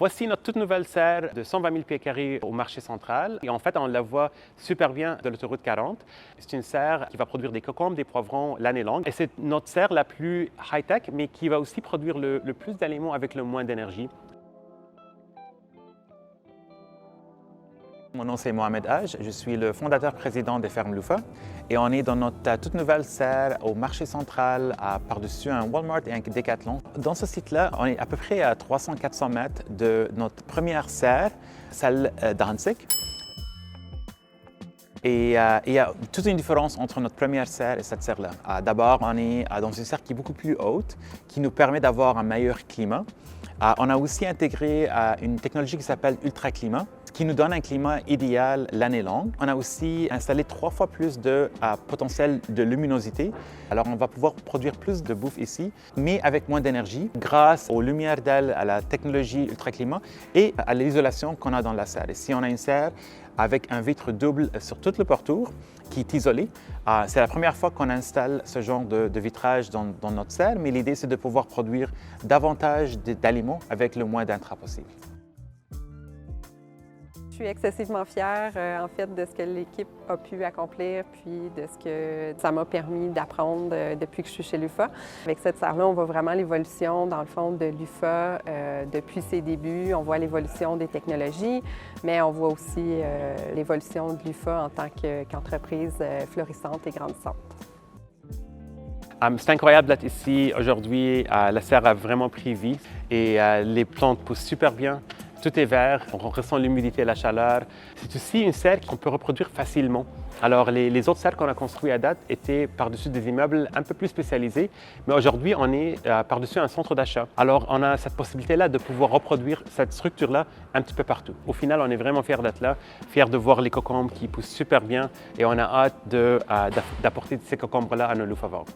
Voici notre toute nouvelle serre de 120 000 pieds carrés au marché central. Et en fait, on la voit super bien de l'autoroute 40. C'est une serre qui va produire des concombres, des poivrons l'année longue. Et c'est notre serre la plus high-tech, mais qui va aussi produire le plus d'aliments avec le moins d'énergie. Mon nom c'est Mohamed Haj, je suis le fondateur-président des fermes Loufa et on est dans notre toute nouvelle serre au marché central par-dessus un Walmart et un Decathlon. Dans ce site-là, on est à peu près à 300-400 mètres de notre première serre, celle d'Hansik. Et il y a toute une différence entre notre première serre et cette serre-là. D'abord, on est dans une serre qui est beaucoup plus haute, qui nous permet d'avoir un meilleur climat. On a aussi intégré une technologie qui s'appelle Ultra-Climat, qui nous donne un climat idéal l'année longue. On a aussi installé 3 fois plus de potentiel de luminosité. Alors, on va pouvoir produire plus de bouffe ici, mais avec moins d'énergie, grâce aux lumières d'ailes, à la technologie Ultra-Climat et à l'isolation qu'on a dans la serre. Ici, on a une serre avec un vitre double sur tout le pourtour qui est isolé. C'est la première fois qu'on installe ce genre de vitrage dans notre serre, mais l'idée, c'est de pouvoir produire davantage d'aliments avec le moins d'intrants possible. Je suis excessivement fière en fait de ce que l'équipe a pu accomplir puis de ce que ça m'a permis d'apprendre depuis que je suis chez Lufa. Avec cette serre-là, on voit vraiment l'évolution dans le fond de Lufa depuis ses débuts. On voit l'évolution des technologies, mais on voit aussi l'évolution de Lufa en tant qu'entreprise florissante et grandissante. C'est incroyable d'être ici aujourd'hui. La serre a vraiment pris vie et les plantes poussent super bien. Tout est vert, on ressent l'humidité et la chaleur. C'est aussi une serre qu'on peut reproduire facilement. Alors, les autres serres qu'on a construites à date étaient par-dessus des immeubles un peu plus spécialisés, mais aujourd'hui, on est par-dessus un centre d'achat. Alors, on a cette possibilité-là de pouvoir reproduire cette structure-là un petit peu partout. Au final, on est vraiment fiers d'être là, fiers de voir les concombres qui poussent super bien et on a hâte d'apporter ces concombres-là à nos loups favorables.